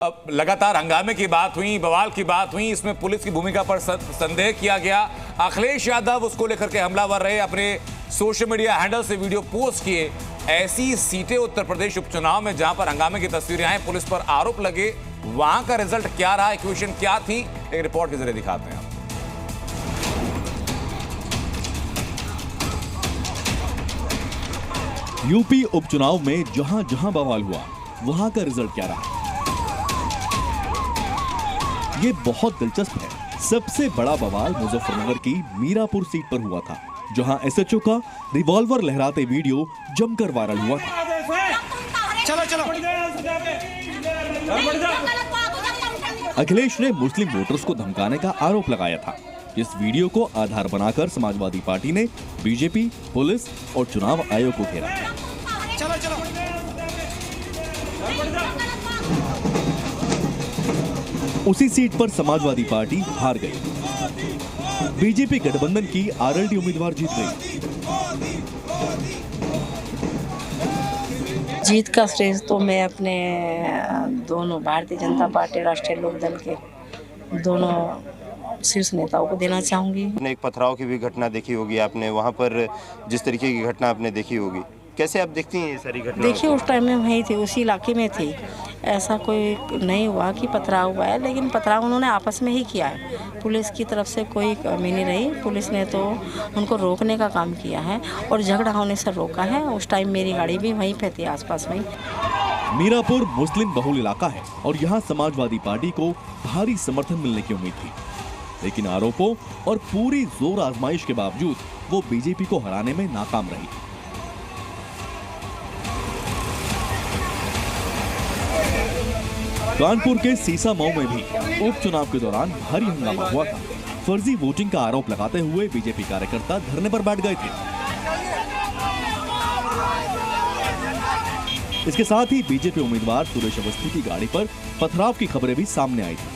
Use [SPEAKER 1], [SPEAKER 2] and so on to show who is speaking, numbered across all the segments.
[SPEAKER 1] अब लगातार हंगामे की बात हुई, बवाल की बात हुई, इसमें पुलिस की भूमिका पर संदेह किया गया। अखिलेश यादव उसको लेकर के हमलावर रहे, अपने सोशल मीडिया हैंडल से वीडियो पोस्ट किए। ऐसी सीटें उत्तर प्रदेश उपचुनाव में जहां पर हंगामे की तस्वीरें आई, पुलिस पर आरोप लगे, वहां का रिजल्ट क्या रहा, इक्वेशन क्या थी, एक रिपोर्ट के जरिए दिखाते हैं आप।
[SPEAKER 2] यूपी उपचुनाव में जहां जहां बवाल हुआ, वहां का रिजल्ट क्या रहा, ये बहुत दिलचस्प है। सबसे बड़ा बवाल मुजफ्फरनगर की मीरापुर सीट पर हुआ था, जहां एसएचओ का रिवॉल्वर लहराते वीडियो जमकर वायरल हुआ था।
[SPEAKER 3] चलो चलो।
[SPEAKER 2] अखिलेश ने मुस्लिम वोटर्स को धमकाने का आरोप लगाया था। इस वीडियो को आधार बनाकर समाजवादी पार्टी ने बीजेपी, पुलिस और चुनाव आयोग को घेरा।
[SPEAKER 3] चलो चलो।
[SPEAKER 2] उसी सीट पर समाजवादी पार्टी हार गई। बीजेपी गठबंधन की आरएलडी उम्मीदवार जीत गई।
[SPEAKER 4] जीत का श्रेय तो मैं अपने दोनों भारतीय जनता पार्टी, राष्ट्रीय लोकदल के दोनों शीर्ष नेताओं को देना चाहूंगी।
[SPEAKER 5] एक पथराव की भी घटना देखी होगी आपने, वहां पर जिस तरीके की घटना आपने देखी होगी, कैसे आप देखती हैं ये सारी घटना?
[SPEAKER 4] देखिए, उस टाइम में वहीं थी, उसी इलाके में थी। ऐसा कोई नहीं हुआ कि पथराव हुआ है, लेकिन पथराव उन्होंने आपस में ही किया है। पुलिस की तरफ से कोई कमी नहीं रही, पुलिस ने तो उनको रोकने का काम किया है और झगड़ा होने से रोका है। उस टाइम मेरी गाड़ी भी वहीं पे थी, आसपास में।
[SPEAKER 2] मीरापुर मुस्लिम बहुल इलाका है और यहाँ समाजवादी पार्टी को भारी समर्थन मिलने की उम्मीद थी, लेकिन आरोपों और पूरी जोर आजमाइश के बावजूद वो बीजेपी को हराने में नाकाम रही। कानपुर के सीसा मऊ में भी उपचुनाव के दौरान भारी हंगामा हुआ था। फर्जी वोटिंग का आरोप लगाते हुए बीजेपी कार्यकर्ता धरने पर बैठ गए थे। इसके साथ ही बीजेपी उम्मीदवार सुरेश अवस्थी की गाड़ी पर पथराव की खबरें भी सामने आई थी।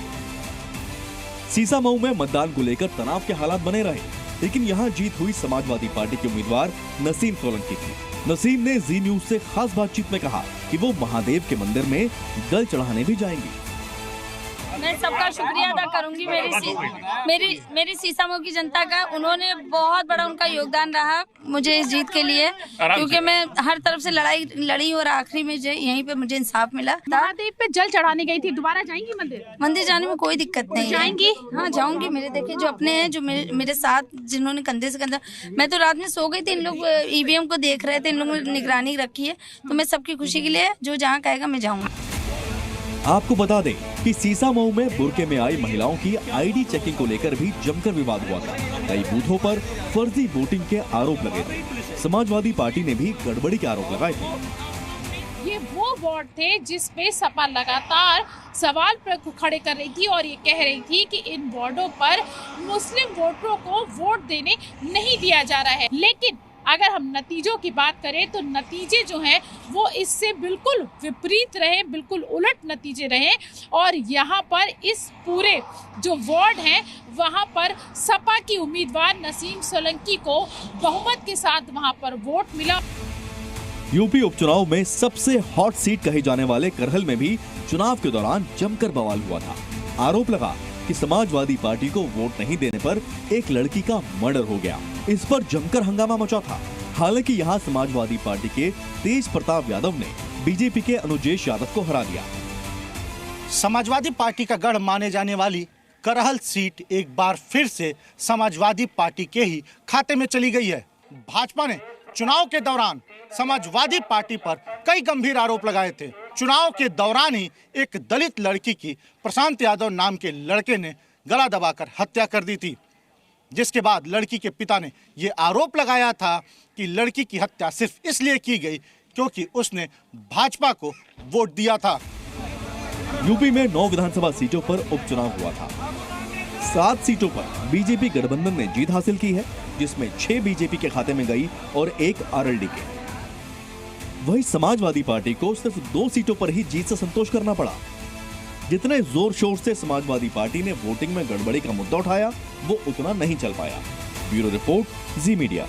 [SPEAKER 2] सीसा मऊ में मतदान को लेकर तनाव के हालात बने रहे, लेकिन यहाँ जीत हुई समाजवादी पार्टी के उम्मीदवार नसीम सोलंकी थी। नसीम ने जी न्यूज से खास बातचीत में कहा कि वो महादेव के मंदिर में जल चढ़ाने भी जाएंगी।
[SPEAKER 6] मैं सबका शुक्रिया अदा करूंगी, मेरी सीसा मऊ की जनता का। उन्होंने बहुत बड़ा उनका योगदान रहा मुझे इस जीत के लिए, क्योंकि मैं हर तरफ से लड़ाई लड़ी और आखिरी में यहीं पे मुझे इंसाफ मिला।
[SPEAKER 7] महादेव पे जल चढ़ाने गई थी, दोबारा जाएंगी मंदिर?
[SPEAKER 6] मंदिर जाने में कोई दिक्कत नहीं।
[SPEAKER 7] जाएंगी?
[SPEAKER 6] हाँ, जाऊंगी। मेरे देखिए जो अपने हैं, जो मेरे साथ जिन्होंने कंधे से कंधा, मैं तो रात में सो गई थी, इन लोग ईवीएम को देख रहे थे, इन लोगों ने निगरानी रखी है, तो मैं सबकी खुशी के लिए जो जहाँ कहेगा मैं जाऊँगा।
[SPEAKER 2] आपको बता दें कि सीसा मऊ में बुर्के में आई महिलाओं की आईडी चेकिंग को लेकर भी जमकर विवाद हुआ था। कई बूथों पर फर्जी वोटिंग के आरोप लगे थे। समाजवादी पार्टी ने भी गड़बड़ी के आरोप लगाए थे।
[SPEAKER 7] ये वो वार्ड थे जिस पे सपा लगातार सवाल खड़े कर रही थी और ये कह रही थी कि इन वार्डों पर मुस्लिम वोटरों को वोट देने नहीं दिया जा रहा है। लेकिन अगर हम नतीजों की बात करें तो नतीजे जो हैं वो इससे बिल्कुल विपरीत रहे, बिल्कुल उलट नतीजे रहे। और यहाँ पर इस पूरे जो वार्ड हैं वहाँ पर सपा की उम्मीदवार नसीम सोलंकी को बहुमत के साथ वहाँ पर वोट मिला।
[SPEAKER 2] यूपी उपचुनाव में सबसे हॉट सीट कहे जाने वाले करहल में भी चुनाव के दौरान जमकर बवाल हुआ था। आरोप लगा कि समाजवादी पार्टी को वोट नहीं देने पर एक लड़की का मर्डर हो गया। इस पर जमकर हंगामा मचा था। हालांकि यहाँ समाजवादी पार्टी के तेज प्रताप यादव ने बीजेपी के अनुजेश यादव को हरा दिया।
[SPEAKER 3] समाजवादी पार्टी का गढ़ माने जाने वाली करहल सीट एक बार फिर से समाजवादी पार्टी के ही खाते में चली गई है। भाजपा ने चुनाव के दौरान समाजवादी पार्टी पर कई गंभीर आरोप लगाए थे। चुनाव के दौरान ही एक दलित लड़की की प्रशांत यादव नाम के लड़के ने गला दबाकर हत्या कर दी थी, जिसके बाद लड़की के पिता ने ये आरोप लगाया था कि लड़की की हत्या सिर्फ इसलिए की गई क्योंकि उसने भाजपा को वोट दिया था।
[SPEAKER 2] यूपी में 9 विधानसभा सीटों पर उपचुनाव हुआ था। 7 सीटों पर बीजेपी गठबंधन ने जीत हासिल की है, जिसमें 6 बीजेपी के खाते में गई और 1 आरएलडी के। वहीं समाजवादी पार्टी को सिर्फ 2 सीटों पर ही जीत से संतोष करना पड़ा। जितने जोर शोर से समाजवादी पार्टी ने वोटिंग में गड़बड़ी का मुद्दा उठाया, वो उतना नहीं चल पाया। ब्यूरो रिपोर्ट, जी मीडिया।